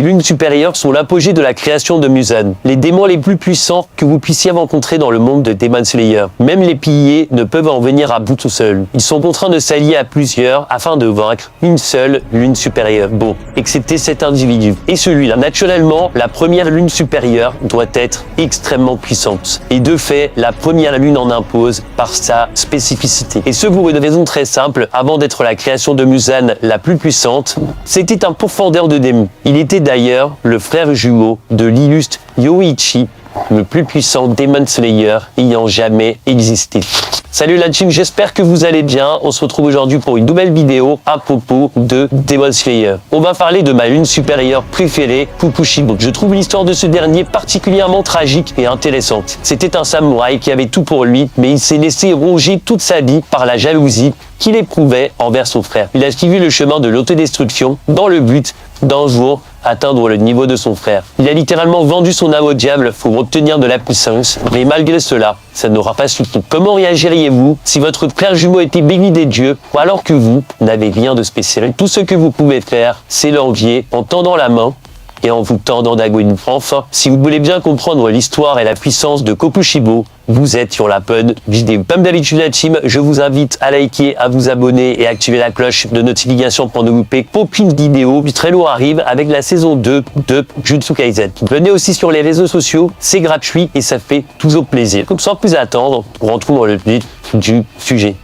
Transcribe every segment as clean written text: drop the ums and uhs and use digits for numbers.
lunes supérieures sont l'apogée de la création de Muzan, les démons les plus puissants que vous puissiez rencontrer dans le monde de Demon Slayer. Même les piliers ne peuvent en venir à bout tout seuls. Ils sont contraints de s'allier à plusieurs afin de vaincre une seule lune supérieure. Bon, excepté cet individu. Et celui-là, naturellement, la première lune supérieure doit être extrêmement puissante. Et de fait, la première lune en impose par sa spécificité. Et ce pour une raison très simple, avant d'être la création de Muzan la plus puissante, c'était un pourfendeur de démons. Il était d'ailleurs le frère jumeau de l'illustre Yoichi, le plus puissant Demon Slayer ayant jamais existé. Salut la team, j'espère que vous allez bien. On se retrouve aujourd'hui pour une nouvelle vidéo à propos de Demon Slayer. On va parler de ma lune supérieure préférée, Kokushibo. Je trouve l'histoire de ce dernier particulièrement tragique et intéressante. C'était un samouraï qui avait tout pour lui, mais il s'est laissé ronger toute sa vie par la jalousie qu'il éprouvait envers son frère. Il a suivi le chemin de l'autodestruction dans le but d'un jour atteindre le niveau de son frère. Il a littéralement vendu son âme au diable pour obtenir de la puissance, mais malgré cela, ça n'aura pas suffi. Comment réagiriez-vous si votre frère jumeau était béni des dieux, ou alors que vous n'avez rien de spécial? Tout ce que vous pouvez faire, c'est l'envier en tendant la main et en vous tendant d'agouine. Enfin, si vous voulez bien comprendre l'histoire et la puissance de Kokushibo, vous êtes sur la bonne vidéo. Comme d'habitude la team, je vous invite à liker, à vous abonner et à activer la cloche de notification pour ne louper aucune vidéo. Très lourd arrive avec la saison 2 de Jujutsu Kaisen. Venez aussi sur les réseaux sociaux, c'est gratuit et ça fait toujours plaisir. Donc sans plus attendre, rentrons dans le vif du sujet.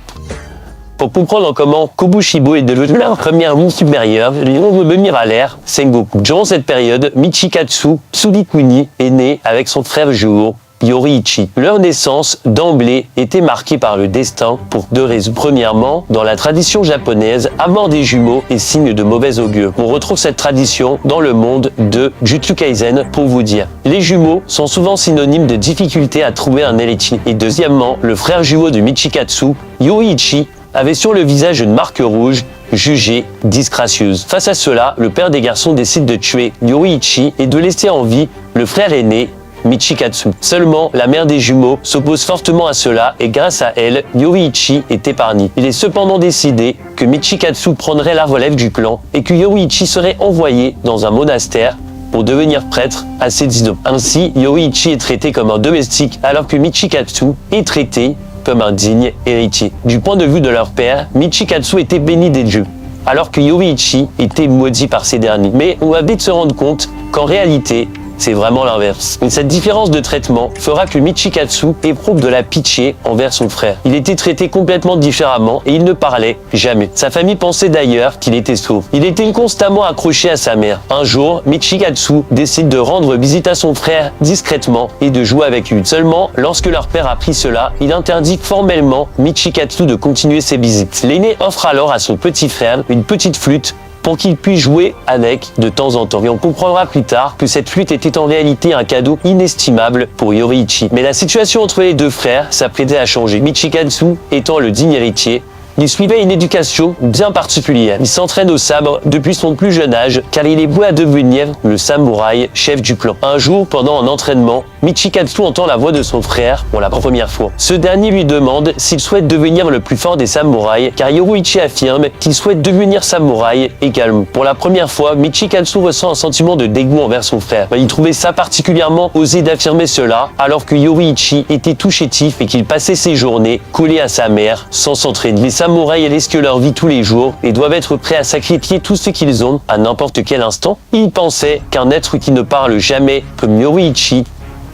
Pour comprendre comment Kokushibo est devenu la première lune supérieure, on veut venir à l'ère Sengoku. Durant cette période, Michikatsu Tsurikuni est né avec son frère jumeau Yoriichi. Leur naissance, d'emblée, était marquée par le destin pour deux raisons. Premièrement, dans la tradition japonaise, avoir des jumeaux est signe de mauvais augure. On retrouve cette tradition dans le monde de Jujutsu Kaisen pour vous dire. Les jumeaux sont souvent synonymes de difficulté à trouver un héritier. Et deuxièmement, le frère jumeau de Michikatsu, Yoriichi, avait sur le visage une marque rouge, jugée disgracieuse. Face à cela, le père des garçons décide de tuer Yoriichi et de laisser en vie le frère aîné, Michikatsu. Seulement, la mère des jumeaux s'oppose fortement à cela et grâce à elle, Yoriichi est épargné. Il est cependant décidé que Michikatsu prendrait la relève du clan et que Yoriichi serait envoyé dans un monastère pour devenir prêtre à ses 10 ans. Ainsi, Yoriichi est traité comme un domestique alors que Michikatsu est traité comme un digne héritier. Du point de vue de leur père, Michikatsu était béni des dieux, alors que Yoriichi était maudit par ces derniers. Mais on va vite se rendre compte qu'en réalité, c'est vraiment l'inverse. Et cette différence de traitement fera que Michikatsu éprouve de la pitié envers son frère. Il était traité complètement différemment et il ne parlait jamais. Sa famille pensait d'ailleurs qu'il était sourd. Il était constamment accroché à sa mère. Un jour, Michikatsu décide de rendre visite à son frère discrètement et de jouer avec lui. Seulement, lorsque leur père apprit cela, il interdit formellement Michikatsu de continuer ses visites. L'aîné offre alors à son petit frère une petite flûte pour qu'il puisse jouer avec de temps en temps. Et on comprendra plus tard que cette flûte était en réalité un cadeau inestimable pour Yoriichi. Mais la situation entre les deux frères s'apprêtait à changer. Michikatsu étant le digne héritier, il suivait une éducation bien particulière. Il s'entraîne au sabre depuis son plus jeune âge car il est voué à devenir le samouraï chef du clan. Un jour, pendant un entraînement, Michikatsu entend la voix de son frère pour la première fois. Ce dernier lui demande s'il souhaite devenir le plus fort des samouraïs car Yoriichi affirme qu'il souhaite devenir samouraï également. Pour la première fois, Michikatsu ressent un sentiment de dégoût envers son frère. Il trouvait ça particulièrement osé d'affirmer cela alors que Yoriichi était tout chétif et qu'il passait ses journées collé à sa mère sans s'entraîner. Les samouraïs risquent leur vie tous les jours et doivent être prêts à sacrifier tout ce qu'ils ont à n'importe quel instant. Il pensait qu'un être qui ne parle jamais comme Yoriichi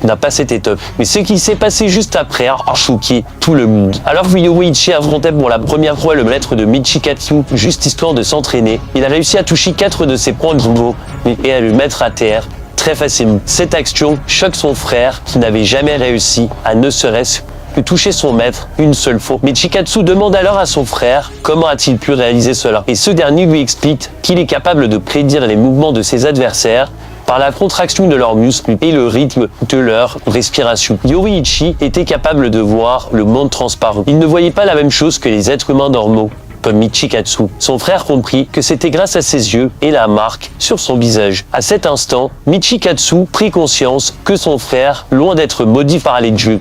n'a pas cette étoffe. Mais ce qui s'est passé juste après a choqué tout le monde. Alors que Yoriichi affrontait pour la première fois le maître de Michikatsu juste histoire de s'entraîner, il a réussi à toucher 4 de ses points de jumeaux et à le mettre à terre très facilement. Cette action choque son frère qui n'avait jamais réussi à ne serait-ce que toucher son maître une seule fois. Michikatsu demande alors à son frère comment a-t-il pu réaliser cela. Et ce dernier lui explique qu'il est capable de prédire les mouvements de ses adversaires par la contraction de leurs muscles et le rythme de leur respiration. Yoriichi était capable de voir le monde transparent. Il ne voyait pas la même chose que les êtres humains normaux, comme Michikatsu. Son frère comprit que c'était grâce à ses yeux et la marque sur son visage. À cet instant, Michikatsu prit conscience que son frère, loin d'être maudit par les dieux,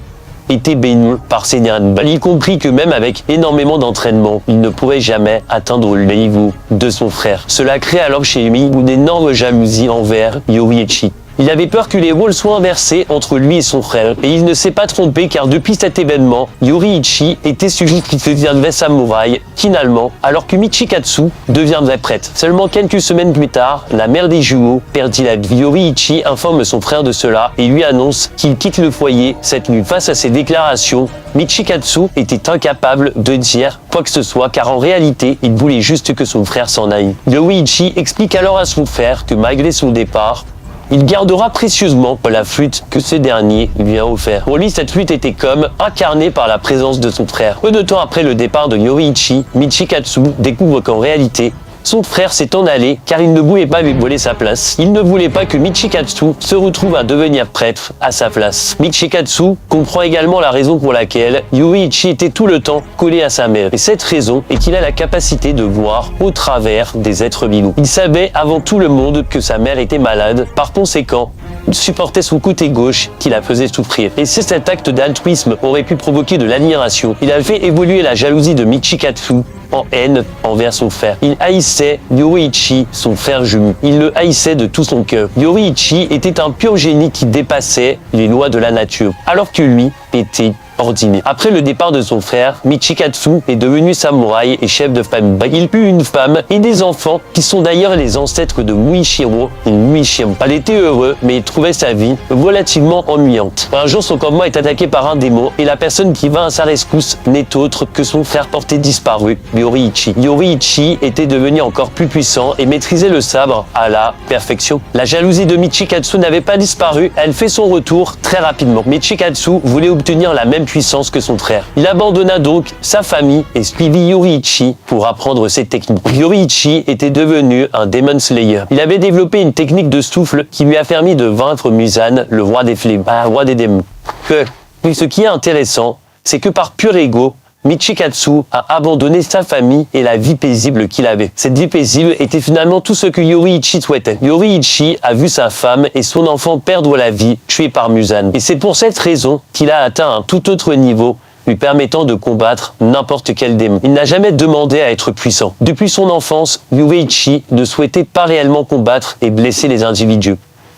était béni par ses derniers. Il comprit que même avec énormément d'entraînement, il ne pourrait jamais atteindre le niveau de son frère. Cela crée alors chez lui une énorme jalousie envers Yoruichi. Il avait peur que les rôles soient inversés entre lui et son frère, et il ne s'est pas trompé car depuis cet événement, Yoruichi était celui qui deviendrait samouraï, finalement, alors que Michikatsu deviendrait prêtre. Seulement quelques semaines plus tard, la mère des jumeaux perdit la vie. Yoruichi informe son frère de cela et lui annonce qu'il quitte le foyer cette nuit. Face à ces déclarations, Michikatsu était incapable de dire quoi que ce soit car en réalité, il voulait juste que son frère s'en aille. Yoruichi explique alors à son frère que malgré son départ, il gardera précieusement la flûte que ce dernier lui a offert. Pour lui, cette flûte était comme incarnée par la présence de son frère. Peu de temps après le départ de Yoruichi, Michikatsu découvre qu'en réalité, son frère s'est en allé car il ne voulait pas lui voler sa place. Il ne voulait pas que Michikatsu se retrouve à devenir prêtre à sa place. Michikatsu comprend également la raison pour laquelle Yoruichi était tout le temps collé à sa mère. Et cette raison est qu'il a la capacité de voir au travers des êtres vivants. Il savait avant tout le monde que sa mère était malade. Par conséquent, il supportait son côté gauche qui la faisait souffrir. Et si cet acte d'altruisme aurait pu provoquer de l'admiration, il a fait évoluer la jalousie de Michikatsu en haine envers son frère. Il haïssait Yoruichi, son frère jumeau. Il le haïssait de tout son cœur. Yoruichi était un pur génie qui dépassait les lois de la nature, alors que lui était ordinaire. Après le départ de son frère, Michikatsu est devenu samouraï et chef de famille. Il eut une femme et des enfants qui sont d'ailleurs les ancêtres de Muishiro et Muishiro. Elle était heureux, mais il trouvait sa vie relativement ennuyante. Un jour, son campement est attaqué par un démon et la personne qui vint à sa rescousse n'est autre que son frère porté disparu, Yoruichi. Yoruichi était devenu encore plus puissant et maîtrisait le sabre à la perfection. La jalousie de Michikatsu n'avait pas disparu, elle fait son retour très rapidement. Michikatsu voulait obtenir la même puissance que son frère. Il abandonna donc sa famille et suivit Yoruichi pour apprendre ses techniques. Yoruichi était devenu un Demon Slayer. Il avait développé une technique de souffle qui lui a permis de vaincre Muzan, le roi des fléaux, roi des démons. Ce qui est intéressant, c'est que par pur ego, Michikatsu a abandonné sa famille et la vie paisible qu'il avait. Cette vie paisible était finalement tout ce que Yoruichi souhaitait. Yoruichi a vu sa femme et son enfant perdre la vie, tués par Muzan. Et c'est pour cette raison qu'il a atteint un tout autre niveau, lui permettant de combattre n'importe quel démon. Il n'a jamais demandé à être puissant. Depuis son enfance, Yoruichi ne souhaitait pas réellement combattre et blesser les individus.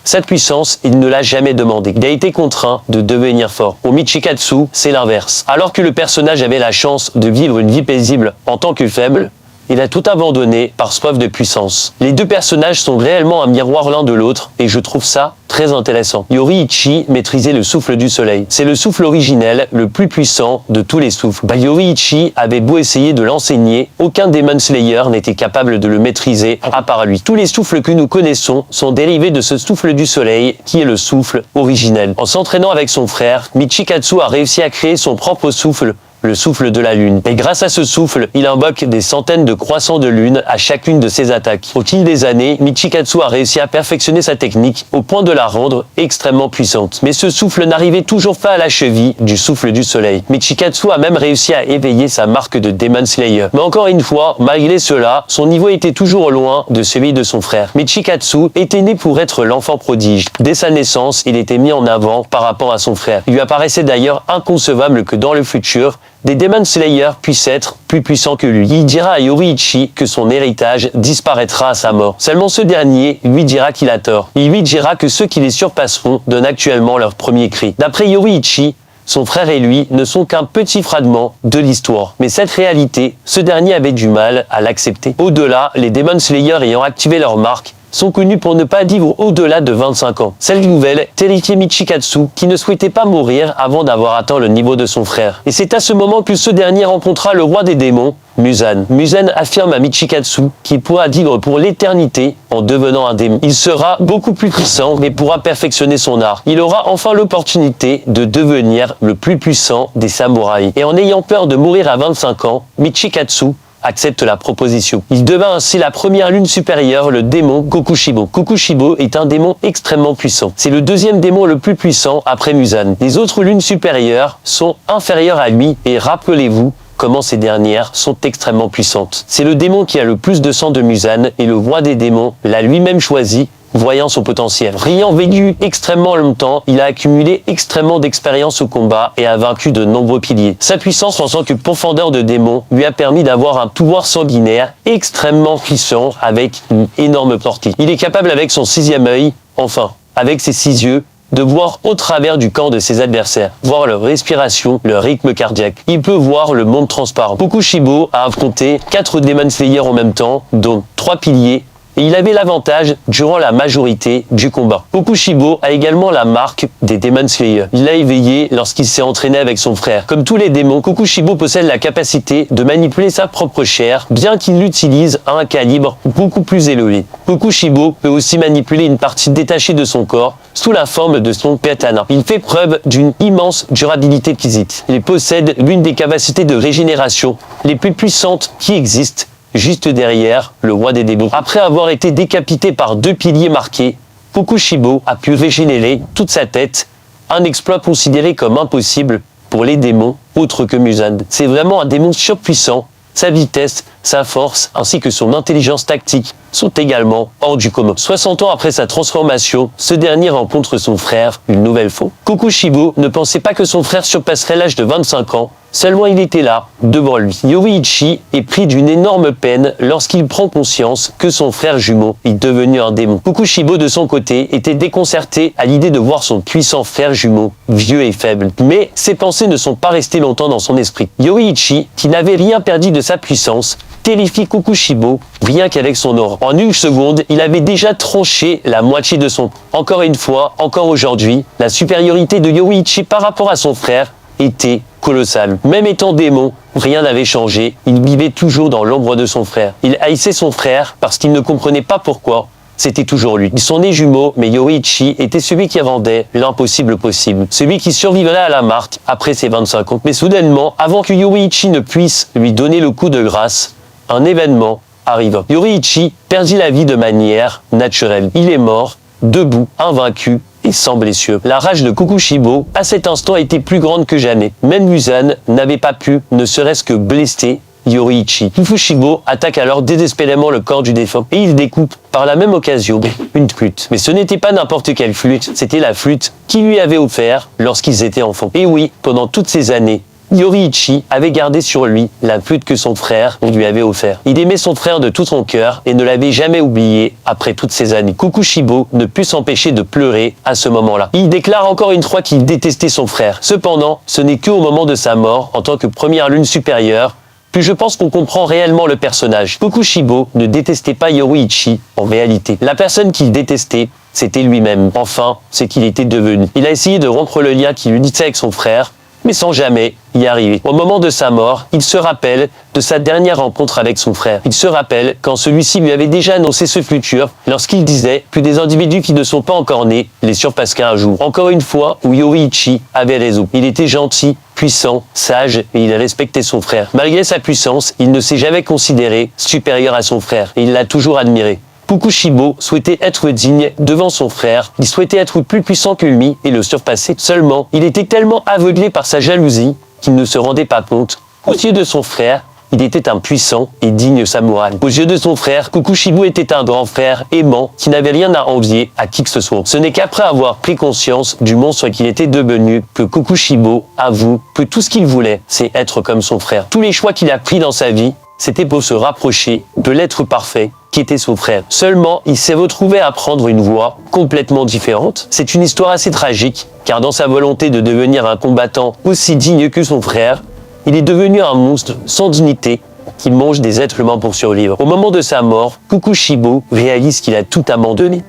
Cette puissance, il ne l'a jamais demandé. Il a été contraint de devenir fort. Pour Michikatsu, c'est l'inverse. Alors que le personnage avait la chance de vivre une vie paisible en tant que faible, il a tout abandonné par soif de puissance. Les deux personnages sont réellement un miroir l'un de l'autre et je trouve ça très intéressant. Yoruichi maîtrisait le souffle du soleil. C'est le souffle originel, le plus puissant de tous les souffles. Yoruichi avait beau essayer de l'enseigner, aucun Demon Slayer n'était capable de le maîtriser à part lui. Tous les souffles que nous connaissons sont dérivés de ce souffle du soleil qui est le souffle originel. En s'entraînant avec son frère, Michikatsu a réussi à créer son propre souffle, le souffle de la lune. Et grâce à ce souffle, il invoque des centaines de croissants de lune à chacune de ses attaques. Au fil des années, Michikatsu a réussi à perfectionner sa technique au point de la rendre extrêmement puissante. Mais ce souffle n'arrivait toujours pas à la cheville du souffle du soleil. Michikatsu a même réussi à éveiller sa marque de Demon Slayer. Mais encore une fois, malgré cela, son niveau était toujours loin de celui de son frère. Michikatsu était né pour être l'enfant prodige. Dès sa naissance, il était mis en avant par rapport à son frère. Il lui apparaissait d'ailleurs inconcevable que dans le futur, des Demon Slayer puissent être plus puissants que lui. Il dira à Yoruichi que son héritage disparaîtra à sa mort. Seulement ce dernier lui dira qu'il a tort. Il lui dira que ceux qui les surpasseront donnent actuellement leur premier cri. D'après Yoruichi, son frère et lui ne sont qu'un petit fragment de l'histoire. Mais cette réalité, ce dernier avait du mal à l'accepter. Au-delà, les Demon Slayer ayant activé leur marque sont connus pour ne pas vivre au-delà de 25 ans. Celle nouvelle terrifiait Michikatsu qui ne souhaitait pas mourir avant d'avoir atteint le niveau de son frère. Et c'est à ce moment que ce dernier rencontra le roi des démons, Muzan. Muzan affirme à Michikatsu qu'il pourra vivre pour l'éternité en devenant un démon. Il sera beaucoup plus puissant mais pourra perfectionner son art. Il aura enfin l'opportunité de devenir le plus puissant des samouraïs. Et en ayant peur de mourir à 25 ans, Michikatsu accepte la proposition. Il devint ainsi la première lune supérieure, le démon Kokushibo. Kokushibo est un démon extrêmement puissant. C'est le deuxième démon le plus puissant après Muzan. Les autres lunes supérieures sont inférieures à lui et rappelez-vous comment ces dernières sont extrêmement puissantes. C'est le démon qui a le plus de sang de Muzan et le roi des démons l'a lui-même choisi voyant son potentiel. Ayant vécu extrêmement longtemps, il a accumulé extrêmement d'expérience au combat et a vaincu de nombreux piliers. Sa puissance en tant que profondeur de démons lui a permis d'avoir un pouvoir sanguinaire extrêmement puissant avec une énorme portée. Il est capable avec son sixième œil, enfin, avec ses 6 yeux, de voir au travers du corps de ses adversaires, voir leur respiration, leur rythme cardiaque. Il peut voir le monde transparent. Kokushibo a affronté 4 Demon Slayers en même temps, dont 3 piliers, et il avait l'avantage durant la majorité du combat. Kokushibo a également la marque des Demon Slayers. Il l'a éveillé lorsqu'il s'est entraîné avec son frère. Comme tous les démons, Kokushibo possède la capacité de manipuler sa propre chair, bien qu'il l'utilise à un calibre beaucoup plus élevé. Kokushibo peut aussi manipuler une partie détachée de son corps sous la forme de son katana. Il fait preuve d'une immense durabilité physique. Il possède l'une des capacités de régénération les plus puissantes qui existent, juste derrière le roi des démons. Après avoir été décapité par 2 piliers marqués, Kokushibo a pu régénérer toute sa tête, un exploit considéré comme impossible pour les démons autres que Muzan. C'est vraiment un démon surpuissant. Sa vitesse, sa force, ainsi que son intelligence tactique sont également hors du commun. 60 ans après sa transformation, ce dernier rencontre son frère une nouvelle fois. Kokushibo ne pensait pas que son frère surpasserait l'âge de 25 ans, seulement il était là, devant lui. Yoruichi est pris d'une énorme peine lorsqu'il prend conscience que son frère jumeau est devenu un démon. Kokushibo, de son côté, était déconcerté à l'idée de voir son puissant frère jumeau, vieux et faible. Mais ses pensées ne sont pas restées longtemps dans son esprit. Yoruichi, qui n'avait rien perdu de sa puissance, terrifie Kokushibo rien qu'avec son aura. En une seconde, il avait déjà tranché la moitié de son. Encore une fois, encore aujourd'hui, la supériorité de Yoruichi par rapport à son frère était colossale. Même étant démon, rien n'avait changé. Il vivait toujours dans l'ombre de son frère. Il haïssait son frère parce qu'il ne comprenait pas pourquoi. C'était toujours lui. Ils sont nés jumeaux, mais Yoruichi était celui qui rendait l'impossible possible. Celui qui survivrait à la marque après ses 25 ans. Mais soudainement, avant que Yoruichi ne puisse lui donner le coup de grâce, un événement arriva. Yoruichi perdit la vie de manière naturelle. Il est mort, debout, invaincu et sans blessure. La rage de Kokushibo, à cet instant, était plus grande que jamais. Même Muzan n'avait pas pu, ne serait-ce que blesser Yoruichi. Kokushibo attaque alors désespérément le corps du défunt et il découpe par la même occasion une flûte. Mais ce n'était pas n'importe quelle flûte, c'était la flûte qu'il lui avait offert lorsqu'ils étaient enfants. Et oui, pendant toutes ces années, Yoruichi avait gardé sur lui la flûte que son frère lui avait offert. Il aimait son frère de tout son cœur et ne l'avait jamais oublié après toutes ces années. Kokushibo ne put s'empêcher de pleurer à ce moment-là. Il déclare encore une fois qu'il détestait son frère. Cependant, ce n'est qu'au moment de sa mort, en tant que première lune supérieure, que je pense qu'on comprend réellement le personnage. Kokushibo ne détestait pas Yoruichi en réalité. La personne qu'il détestait, c'était lui-même. Enfin, c'est qu'il était devenu. Il a essayé de rompre le lien qui l'unissait avec son frère, mais sans jamais y arriver. Au moment de sa mort, il se rappelle de sa dernière rencontre avec son frère. Il se rappelle quand celui-ci lui avait déjà annoncé ce futur, lorsqu'il disait que des individus qui ne sont pas encore nés les surpasseraient un jour. Encore une fois, où Yoruichi avait raison. Il était gentil, puissant, sage et il respectait son frère. Malgré sa puissance, il ne s'est jamais considéré supérieur à son frère et il l'a toujours admiré. Kokushibo souhaitait être digne devant son frère, il souhaitait être plus puissant que lui et le surpasser. Seulement, il était tellement aveuglé par sa jalousie qu'il ne se rendait pas compte. Aux yeux de son frère, il était un puissant et digne samouraï. Aux yeux de son frère, Kokushibo était un grand frère aimant qui n'avait rien à envier à qui que ce soit. Ce n'est qu'après avoir pris conscience du monstre qu'il était devenu que Kokushibo avoue que tout ce qu'il voulait, c'est être comme son frère. Tous les choix qu'il a pris dans sa vie, c'était pour se rapprocher de l'être parfait qui était son frère. Seulement, il s'est retrouvé à prendre une voie complètement différente. C'est une histoire assez tragique, car dans sa volonté de devenir un combattant aussi digne que son frère, il est devenu un monstre sans dignité qui mange des êtres humains pour survivre. Au moment de sa mort, Kokushibo réalise qu'il a tout abandonné.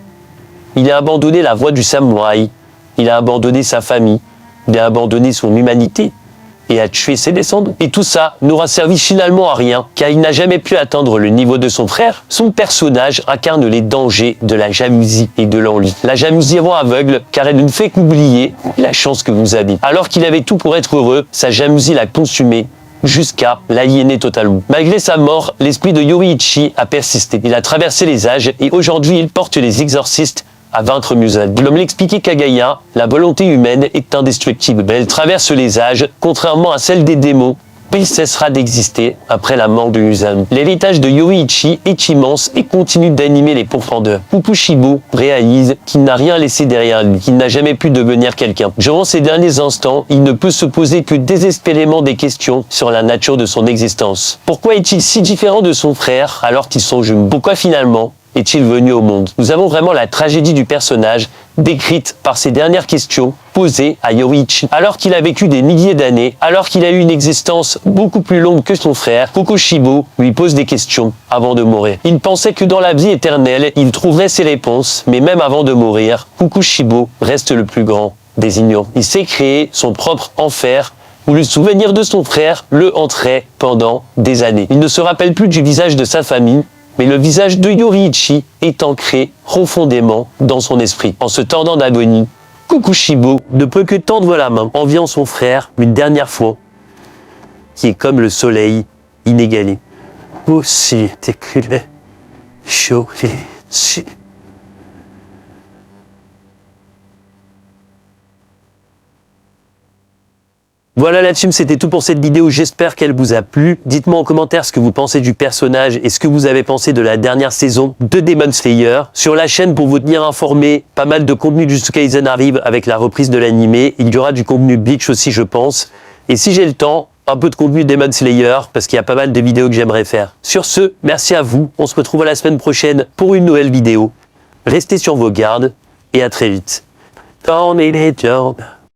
Il a abandonné la voie du samouraï, il a abandonné sa famille, il a abandonné son humanité et a tué ses descendants. Et tout ça n'aura servi finalement à rien, car il n'a jamais pu atteindre le niveau de son frère. Son personnage incarne les dangers de la jalousie et de l'envie. La jalousie rend aveugle, car elle ne fait qu'oublier la chance que vous avez. Alors qu'il avait tout pour être heureux, sa jalousie l'a consumé, jusqu'à l'aliéner totalement. Malgré sa mort, l'esprit de Yoruichi a persisté. Il a traversé les âges et aujourd'hui il porte les exorcistes à vaincre Muzan. Comme l'expliquait Kagaya, la volonté humaine est indestructible. Elle traverse les âges, contrairement à celle des démons, il cessera d'exister après la mort de Muzan. L'héritage de Yoruichi est immense et continue d'animer les profondeurs. Kukushibo réalise qu'il n'a rien laissé derrière lui, qu'il n'a jamais pu devenir quelqu'un. Durant ces derniers instants, il ne peut se poser que désespérément des questions sur la nature de son existence. Pourquoi est-il si différent de son frère alors qu'ils sont jumeaux? Pourquoi finalement est-il venu au monde? Nous avons vraiment la tragédie du personnage décrite par ces dernières questions posées à Yoruichi. Alors qu'il a vécu des milliers d'années, alors qu'il a eu une existence beaucoup plus longue que son frère, Kukushibo lui pose des questions avant de mourir. Il pensait que dans la vie éternelle, il trouverait ses réponses, mais même avant de mourir, Kukushibo reste le plus grand des ignorants. Il s'est créé son propre enfer où le souvenir de son frère le hanterait pendant des années. Il ne se rappelle plus du visage de sa famille, mais le visage de Yoruichi est ancré profondément dans son esprit. En se tordant d'agonie, Kukushibo ne peut que tendre la main, enviant son frère une dernière fois, qui est comme le soleil inégalé. Aussi déculé, Yoruichi. Voilà la team, c'était tout pour cette vidéo, j'espère qu'elle vous a plu. Dites-moi en commentaire ce que vous pensez du personnage et ce que vous avez pensé de la dernière saison de Demon Slayer. Sur la chaîne, pour vous tenir informé, pas mal de contenu du Kaisen arrive avec la reprise de l'animé. Il y aura du contenu Bleach aussi, je pense. Et si j'ai le temps, un peu de contenu Demon Slayer, parce qu'il y a pas mal de vidéos que j'aimerais faire. Sur ce, merci à vous, on se retrouve la semaine prochaine pour une nouvelle vidéo. Restez sur vos gardes et à très vite. Dans les légendes.